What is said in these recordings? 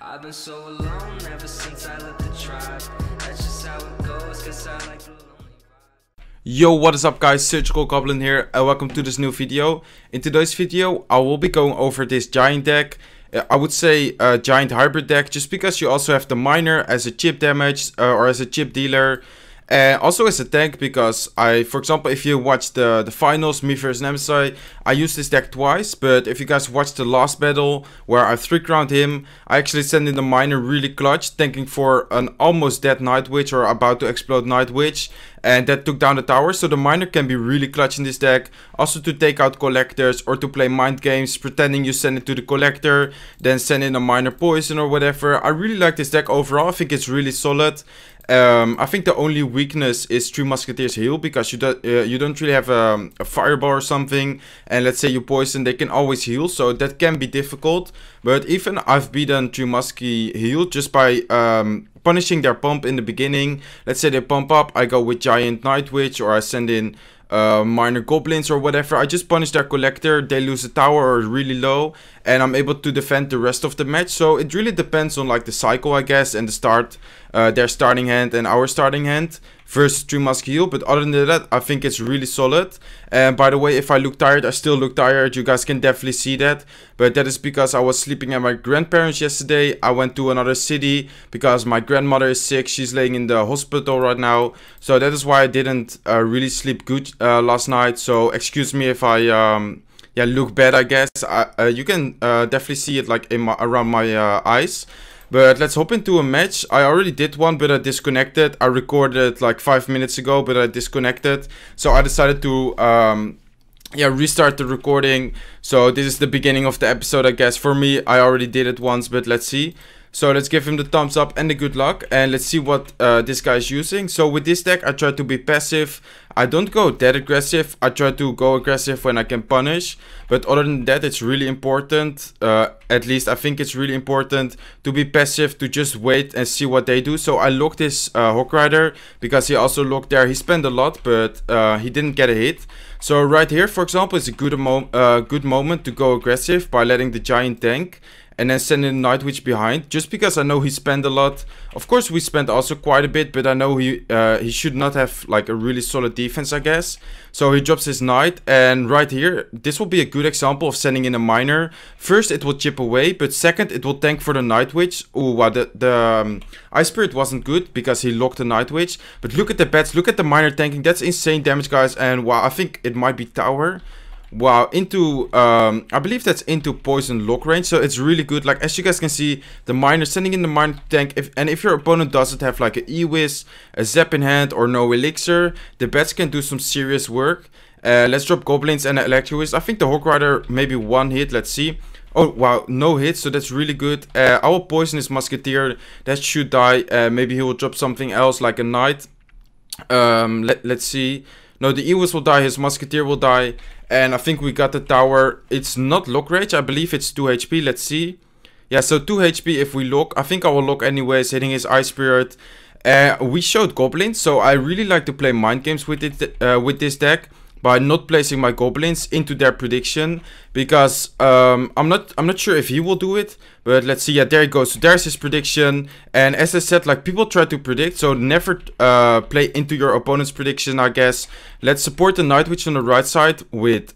I've been so alone ever since I left the tribe. That's just how it goes, cause I like the lonely vibe. Yo, what is up guys, SurgicalGoblin here and welcome to this new video. In today's video I will be going over this giant deck. I would say a giant hybrid deck, just because you also have the miner as a chip damage or as a chip dealer. And also as a tank, because for example, if you watch the finals, me versus Nemesis, I used this deck twice. But if you guys watched the last battle where I 3-crowned him, I actually sent in the miner really clutch, tanking for an almost dead Night Witch or about to explode Night Witch. And that took down the tower, so the miner can be really clutch in this deck. Also to take out collectors or to play mind games, pretending you send it to the collector, then send in a miner poison or whatever. I really like this deck overall, I think it's really solid. I think the only weakness is 3 Musketeers heal, because you don't really have a fireball or something, and let's say you poison, they can always heal, so that can be difficult. But even I've beaten 3 Muskie heal just by punishing their pump in the beginning. Let's say they pump up, I go with Giant Night Witch, or I send in minor Goblins or whatever. I just punish their collector, they lose a tower or really low, and I'm able to defend the rest of the match. So it really depends on like the cycle, I guess, and the start, their starting hand and our starting hand versus 3 Musk heal. But other than that, I think it's really solid. And by the way, if I look tired, I still look tired. You guys can definitely see that. But that is because I was sleeping at my grandparents yesterday. I went to another city because my grandmother is sick. She's laying in the hospital right now. So that is why I didn't really sleep good last night. So excuse me if I look bad, I guess. You can definitely see it like in around my eyes. But let's hop into a match. I already did one, but I disconnected. I recorded like 5 minutes ago, but I disconnected. So I decided to restart the recording. So this is the beginning of the episode, I guess. For me, I already did it once, but let's see. So let's give him the thumbs up and the good luck, and let's see what this guy is using. So with this deck, I try to be passive. I don't go that aggressive. I try to go aggressive when I can punish. But other than that, it's really important, at least I think it's really important, to be passive, to just wait and see what they do. So I locked this Hawk Rider because he also locked there. He spent a lot, but he didn't get a hit. So right here, for example, is a good moment to go aggressive by letting the giant tank and then send in Night Witch behind, just because I know he spent a lot. Of course, we spent also quite a bit, but I know he should not have like a really solid defense, I guess. So he drops his Knight, and right here, this will be a good example of sending in a miner. First, it will chip away, but second, it will tank for the Night Witch. Ooh, wow, the Ice Spirit wasn't good because he locked the Night Witch. But look at the bats, look at the miner tanking. That's insane damage, guys. And wow, I think it might be tower. Wow, into I believe that's into poison lock range, so it's really good. Like as you guys can see, the miner sending in the miner tank, if your opponent doesn't have like an E-Wiz, a Zap in hand, or no elixir, the bats can do some serious work. Let's drop Goblins and an Electro-Wiz. I think the Hawk Rider maybe 1 hit. Let's see. Oh wow, no hit, so that's really good. I will poison his Musketeer, that should die. Maybe he will drop something else like a Knight. Let's see. No, the E-Wiz will die, his Musketeer will die. And I think we got the tower. It's not lock rage, I believe it's 2 HP. Let's see. Yeah, so 2 HP if we lock. I think I will lock anyways, hitting his Ice Spirit. We showed Goblins, so I really like to play mind games with it, with this deck, by not placing my Goblins into their prediction, because I'm not sure if he will do it, but let's see. Yeah, there he goes. So there's his prediction, and as I said, like people try to predict, so never play into your opponent's prediction, I guess. Let's support the Night Witch on the right side with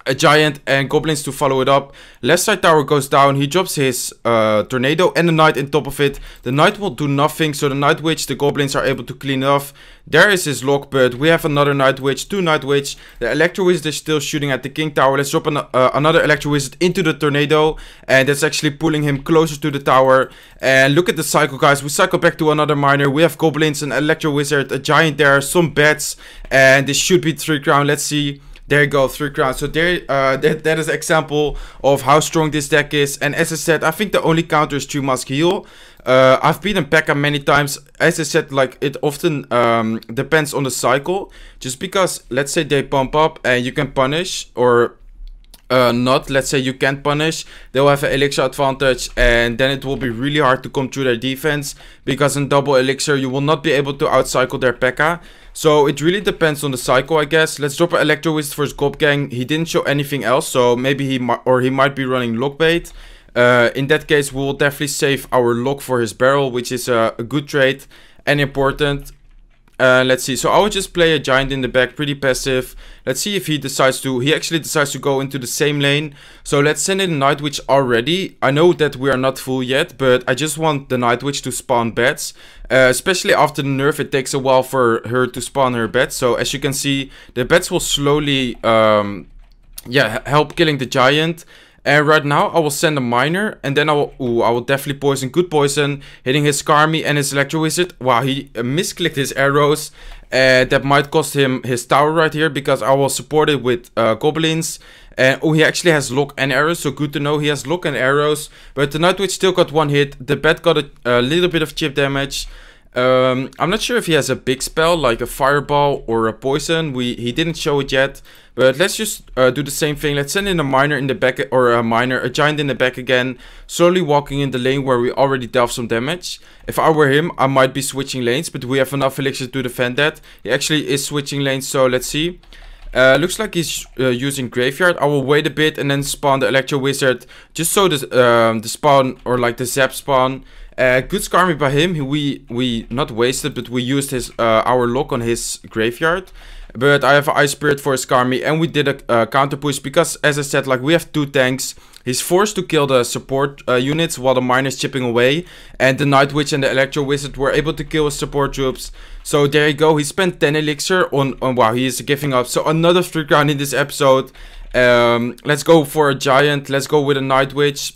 a giant and Goblins to follow it up. Left side tower goes down. He drops his tornado and the Knight on top of it. The Knight will do nothing, so the Night Witch, the Goblins are able to clean off. There is his lock, but we have another Night Witch, 2 Night Witch. The Electro Wizard is still shooting at the King Tower. Let's drop another Electro Wizard into the tornado, and that's actually pulling him closer to the tower. And look at the cycle, guys. We cycle back to another miner. We have Goblins, an Electro Wizard, a giant there, some bats, and this should be 3 crown. Let's see. There you go, 3 crowns. So there, that is an example of how strong this deck is. And as I said, I think the only counter is 3 Musk heal. I've beaten P.E.K.K.A many times. As I said, like it often depends on the cycle. Just because, let's say they pump up and you can punish, or not, let's say you can't punish, they'll have an elixir advantage, and then it will be really hard to come through their defense, because in double elixir you will not be able to outcycle their P.E.K.K.A. So it really depends on the cycle, I guess. Let's drop an Electro Wizard for his Gob Gang. He didn't show anything else, so maybe he might be running Lockbait. In that case, we will definitely save our lock for his barrel, which is a good trade and important. Let's see. So I will just play a giant in the back, pretty passive. Let's see if he decides to. He actually decides to go into the same lane. So let's send in Night Witch already. I know that we are not full yet, but I just want the Night Witch to spawn bats. Especially after the nerf, it takes a while for her to spawn her bats. So as you can see, the bats will slowly, help killing the giant. And right now, I will send a miner, and then I will definitely poison. Good poison, hitting his Skarmy and his Electro Wizard. Wow, he misclicked his arrows. That might cost him his tower right here, because I will support it with Goblins. And he actually has lock and arrows, so good to know he has lock and arrows. But the Night Witch still got one hit. The bat got a little bit of chip damage. I'm not sure if he has a big spell like a fireball or a poison. He didn't show it yet, but let's just do the same thing. Let's send in a miner in the back, or a giant in the back again, slowly walking in the lane where we already dealt some damage. If I were him, I might be switching lanes, but we have enough elixir to defend that. He actually is switching lanes, so let's see. Looks like he's using graveyard. I will wait a bit and then spawn the Electro Wizard, just so the spawn, or like the zap spawn. Good Skarmy by him. We not wasted, but we used his our lock on his graveyard. But I have an Ice Spirit for his Skarmy, and we did a counter push because, as I said, like we have 2 tanks. He's forced to kill the support units while the miner is chipping away, and the Night Witch and the Electro Wizard were able to kill his support troops. So there you go. He spent 10 elixir on wow, he is giving up. So another 3 round in this episode. Let's go for a giant. Let's go with a Night Witch.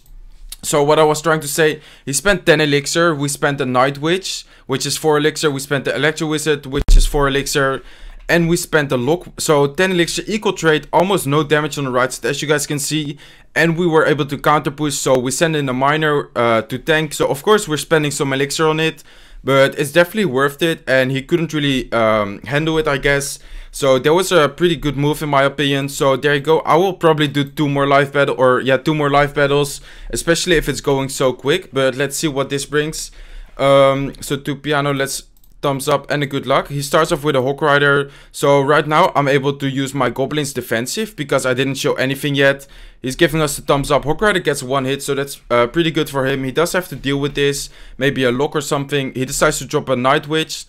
So what I was trying to say, he spent 10 elixir, we spent the Night Witch, which is 4 elixir, we spent the Electro Wizard, which is 4 elixir, and we spent the lock. So 10 elixir, equal trade, almost no damage on the right side, as you guys can see, and we were able to counter push. So we sent in a miner to tank. So of course we're spending some elixir on it, but it's definitely worth it, and he couldn't really handle it, I guess. So that was a pretty good move in my opinion. So there you go. I will probably do 2 more live battle, or yeah, 2 more live battles, especially if it's going so quick. But let's see what this brings. So to Piano, let's thumbs up and a good luck. He starts off with a Hawk Rider. So right now I'm able to use my Goblins defensive because I didn't show anything yet. He's giving us the thumbs up. Hawk Rider gets 1 hit, so that's pretty good for him. He does have to deal with this, maybe a lock or something. He decides to drop a Night Witch.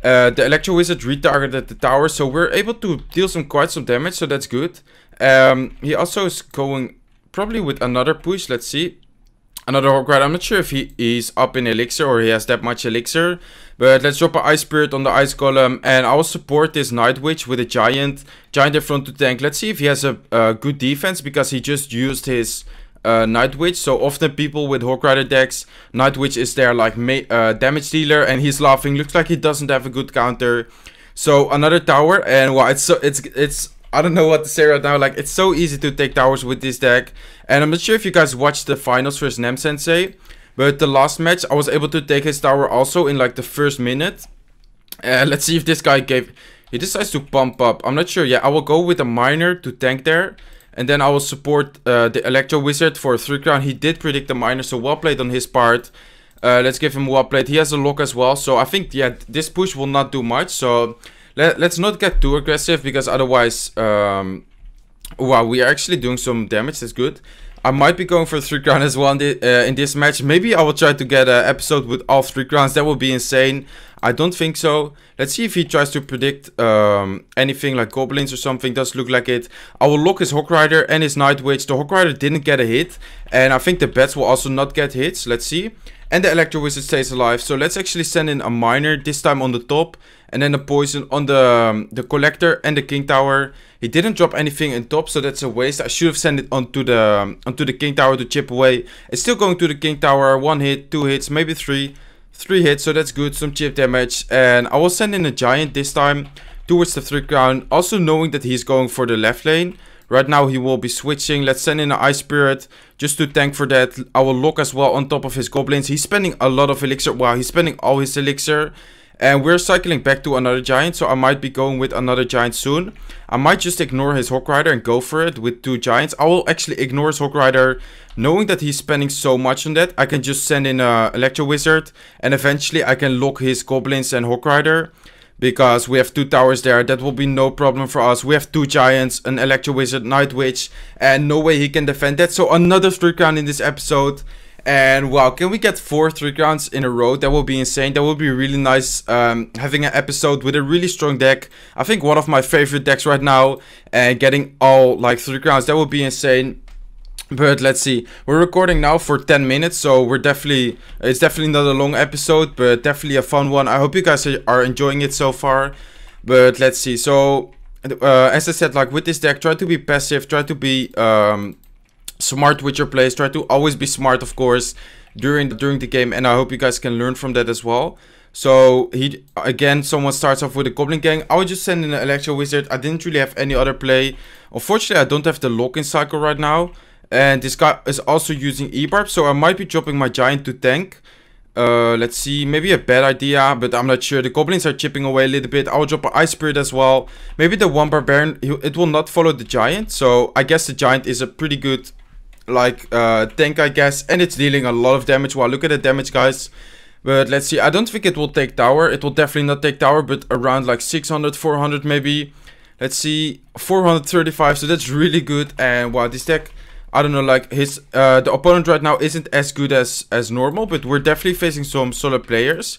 The Electro Wizard retargeted the tower, so we're able to deal quite some damage, so that's good. He also is going probably with another push. Let's see. Another Hawk Rider. I'm not sure if he's up in elixir or he has that much elixir. But let's drop an Ice Spirit on the Ice Golem. And I will support this Night Witch with a Giant in front to tank. Let's see if he has a good defense, because he just used his Night Witch. So often people with Hawk Rider decks, Night Witch is their like damage dealer, and he's laughing. Looks like he doesn't have a good counter. So another tower, and wow, it's I don't know what to say right now. Like, it's so easy to take towers with this deck. And I'm not sure if you guys watched the finals versus Nem Sensei, but the last match I was able to take his tower also in like the first minute. Let's see if this guy he decides to pump up. I'm not sure. Yeah, I will go with a miner to tank there. And then I will support the Electro Wizard for a 3 crown. He did predict the miner, so well played on his part. Let's give him well played. He has a lock as well, so I think, yeah, this push will not do much. So let's not get too aggressive, because otherwise, wow, we are actually doing some damage. That's good. I might be going for 3 crown as well in this match. Maybe I will try to get an episode with all 3 crowns. That would be insane. I don't think so. Let's see if he tries to predict anything like Goblins or something. Does look like it. I will lock his Hawk Rider and his Night Witch. The Hawk Rider didn't get a hit, and I think the bats will also not get hits. Let's see. And the Electro Wizard stays alive. So let's actually send in a miner, this time on the top, and then a poison on the collector and the King Tower. He didn't drop anything in top, so that's a waste. I should have sent it onto the King Tower to chip away. It's still going to the King Tower. 1 hit, 2 hits, maybe 3 hits, so that's good. Some chip damage, and I will send in a Giant this time towards the 3 crown, also knowing that he's going for the left lane. Right now he will be switching. Let's send in an Ice Spirit just to tank for that. I will lock as well on top of his Goblins. He's spending a lot of elixir. Wow, he's spending all his elixir. And we're cycling back to another Giant, so I might be going with another Giant soon. I might just ignore his Hawk Rider and go for it with 2 Giants. I will actually ignore his Hawk Rider, knowing that he's spending so much on that. I can just send in a Electro Wizard, and eventually I can lock his Goblins and Hawk Rider. because we have 2 towers there. That will be no problem for us. We have 2 giants, an electro wizard, night witch, and no way he can defend that. So another 3 crown in this episode. And wow, can we get 4 3 crowns in a row? That will be insane. That will be really nice, having an episode with a really strong deck. I think one of my favorite decks right now, and getting all like 3 crowns, that would be insane. But let's see, we're recording now for 10 minutes, so it's definitely not a long episode, but definitely a fun one. I hope you guys are enjoying it so far. But let's see. So as I said, like with this deck, try to be passive, try to be smart with your plays, try to always be smart, of course, during the game, and I hope you guys can learn from that as well. So someone starts off with a Goblin gang. I would just send in an Electro Wizard. I didn't really have any other play. Unfortunately, I don't have the lock-in cycle right now, and this guy is also using E-Barb, so I might be dropping my giant to tank. Let's see, maybe a bad idea, but I'm not sure. The goblins are chipping away a little bit. I'll drop an ice spirit as well. Maybe the one barbarian, it will not follow the giant, so I guess the giant is a pretty good like tank, I guess, and it's dealing a lot of damage. Wow, look at the damage, guys. But let's see, I don't think it will take tower. It will definitely not take tower, but around like 600 400 maybe. Let's see, 435, so that's really good. And wow, this deck, I don't know, like the opponent right now isn't as good as normal, but we're definitely facing some solid players.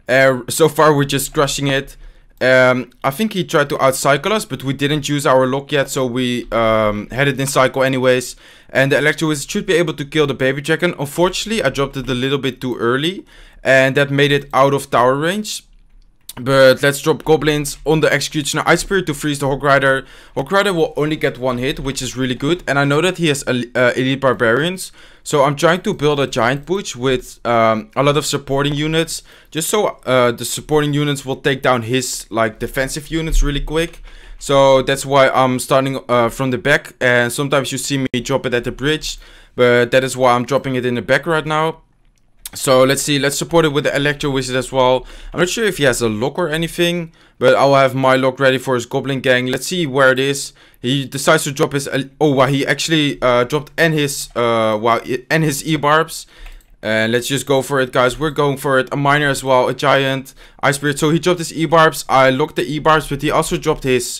So far we're just crushing it. I think he tried to outcycle us, but we didn't use our lock yet, so we had it in cycle anyways. And the Electro Wizard should be able to kill the baby dragon. Unfortunately, I dropped it a little bit too early, and that made it out of tower range. But let's drop goblins on the Executioner Ice Spirit to freeze the Hog Rider. Hog Rider will only get 1 hit, which is really good. And I know that he has elite barbarians, so I'm trying to build a giant push with a lot of supporting units, just so the supporting units will take down his like defensive units really quick. So that's why I'm starting from the back, and sometimes you see me drop it at the bridge, but that is why I'm dropping it in the back right now. So let's see, let's support it with the Electro Wizard as well. I'm not sure if he has a lock or anything, but I'll have my lock ready for his Goblin gang. Let's see where it is. He decides to drop his, oh wow, he actually dropped and his E-Barbs. And let's just go for it, guys. We're going for it. A miner as well, a giant, ice spirit. So he dropped his E-Barbs. I locked the E-Barbs, but he also dropped his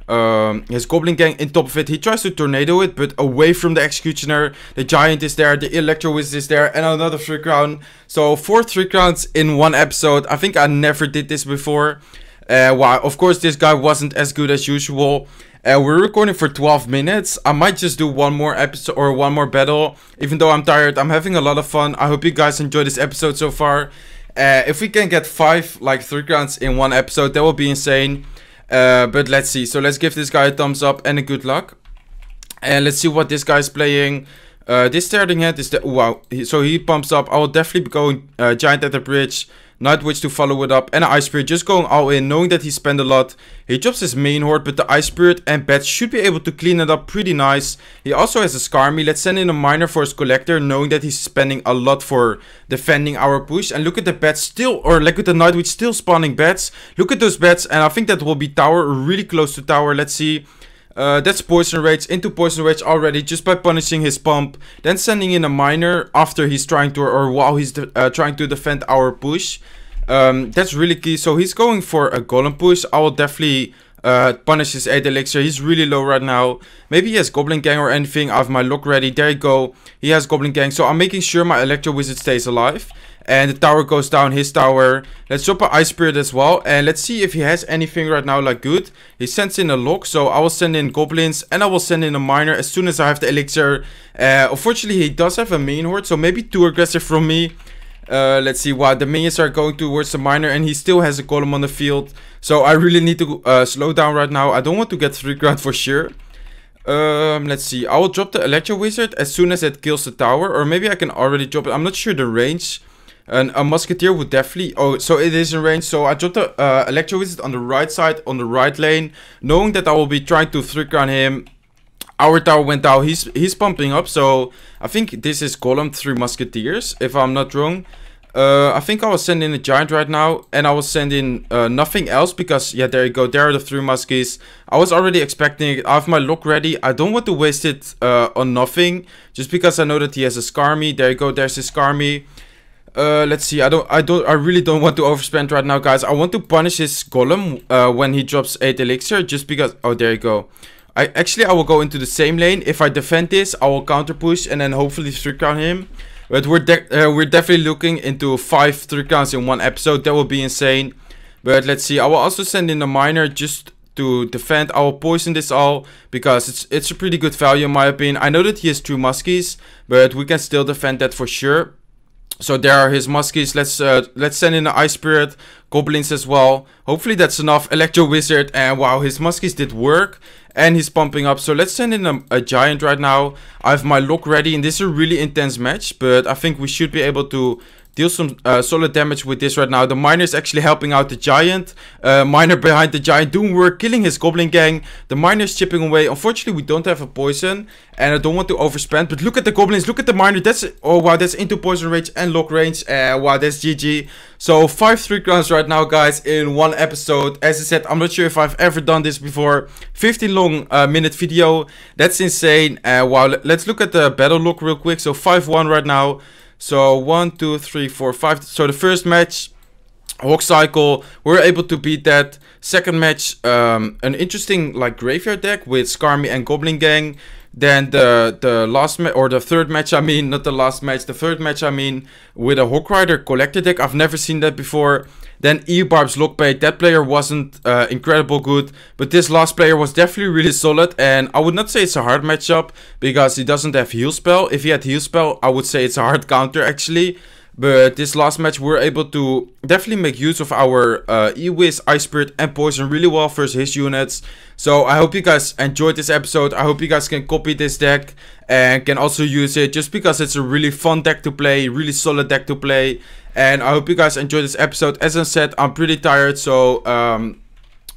Goblin gang in top of it. He tries to tornado it, but away from the Executioner. The giant is there, the Electro Wizard is there, and another 3 crown. So 4 3 crowns in one episode. I think I never did this before. Wow, of course this guy wasn't as good as usual. We're recording for 12 minutes. I might just do one more episode or one more battle, even though I'm tired. I'm having a lot of fun. I hope you guys enjoyed this episode so far. If we can get 5 like 3 crowns in one episode, that will be insane. But let's see. So let's give this guy a thumbs up and a good luck. And let's see what this guy's playing. This starting hand is the wow. So he pumps up. I will definitely be going giant at the bridge, night witch to follow it up, and an ice spirit, just going all in, knowing that he spent a lot. He drops his main horde, but the ice spirit and bats should be able to clean it up pretty nice. He also has a Skarmy. Let's send in a miner for his collector, knowing that he's spending a lot for defending our push. And look at the bats still, or look at the night witch still spawning bats. Look at those bats, and I think that will be tower, really close to tower. Let's see. That's poison rage, into poison rage already, just by punishing his pump. Then sending in a miner after he's trying to, or while he's trying to defend our push. That's really key. So he's going for a golem push. I will definitely punish his 8 elixir. He's really low right now. Maybe he has Goblin gang or anything. I have my lock ready. There you go. He has Goblin gang. So I'm making sure my Electro Wizard stays alive. And the tower goes down, his tower. Let's drop an Ice Spirit as well. And let's see if he has anything right now like good. He sends in a lock, so I will send in goblins. And I will send in a miner as soon as I have the elixir. Unfortunately, he does have a main horde, so maybe too aggressive from me. Let's see, wow, the minions are going towards the miner, and he still has a golem on the field. So I really need to slow down right now. I don't want to get 3 grand for sure. Let's see, I will drop the Electro Wizard as soon as it kills the tower. Or maybe I can already drop it, I'm not sure the range. And a musketeer would definitely, oh, so it is in range. So I dropped the Electro Wizard on the right side, on the right lane, knowing that I will be trying to 3 crown him. Our tower went down, he's pumping up, so I think this is column 3 musketeers, if I'm not wrong. I think I will send in a giant right now, and I will send in nothing else, because, yeah, there you go, there are the 3 muskies. I was already expecting it. I have my lock ready. I don't want to waste it on nothing, just because I know that he has a Skarmy. There you go, there's his Skarmy. let's see. I really don't want to overspend right now, guys. I want to punish his golem when he drops 8 elixir, just because. Oh, there you go. I will go into the same lane. If I defend this, I will counter push and then hopefully 3-crown him. But we're definitely looking into 5 3-crowns in one episode. That would be insane. But let's see. I will also send in a miner just to defend. I will poison this all because it's a pretty good value in my opinion. I know that he has 2 muskies, but we can still defend that for sure. So there are his muskies. Let's send in an ice spirit, goblins as well. Hopefully that's enough. Electro wizard, and wow, his muskies did work. And he's pumping up. So let's send in a giant right now. I have my lock ready. And this is a really intense match. But I think we should be able to deal some solid damage with this right now. The miner is actually helping out the giant. Miner behind the giant doing work, killing his goblin gang. The miner is chipping away. Unfortunately, we don't have a poison. And I don't want to overspend. But look at the goblins. Look at the miner. Oh wow, that's into poison range and lock range. Wow, that's GG. So 5 3-crowns right now, guys, in one episode. As I said, I'm not sure if I've ever done this before. 15 long minute video. That's insane. Wow, let's look at the battle log real quick. So 5-1 right now. So 1, 2, 3, 4, 5. So the first match, Hawk Cycle, we're able to beat that. Second match, an interesting like graveyard deck with Skarmy and Goblin Gang. Then the last match, or the third match, I mean, not the last match, the third match, I mean, with a Hawk Rider collector deck. I've never seen that before. Then E-Barb's Lockbait, that player wasn't incredible good, but this last player was definitely really solid, and I would not say it's a hard matchup, because he doesn't have heal spell. If he had heal spell, I would say it's a hard counter actually. But this last match, we're able to definitely make use of our E-Wiz, Ice Spirit, and Poison really well versus his units. So I hope you guys enjoyed this episode. I hope you guys can copy this deck and can also use it, just because it's a really fun deck to play, really solid deck to play. And I hope you guys enjoyed this episode. As I said, I'm pretty tired, so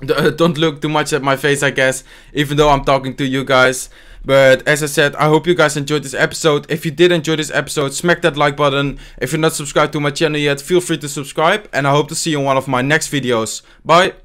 don't look too much at my face, I guess, even though I'm talking to you guys. But as I said, I hope you guys enjoyed this episode. If you did enjoy this episode, smack that like button. If you're not subscribed to my channel yet, feel free to subscribe. And I hope to see you in one of my next videos. Bye!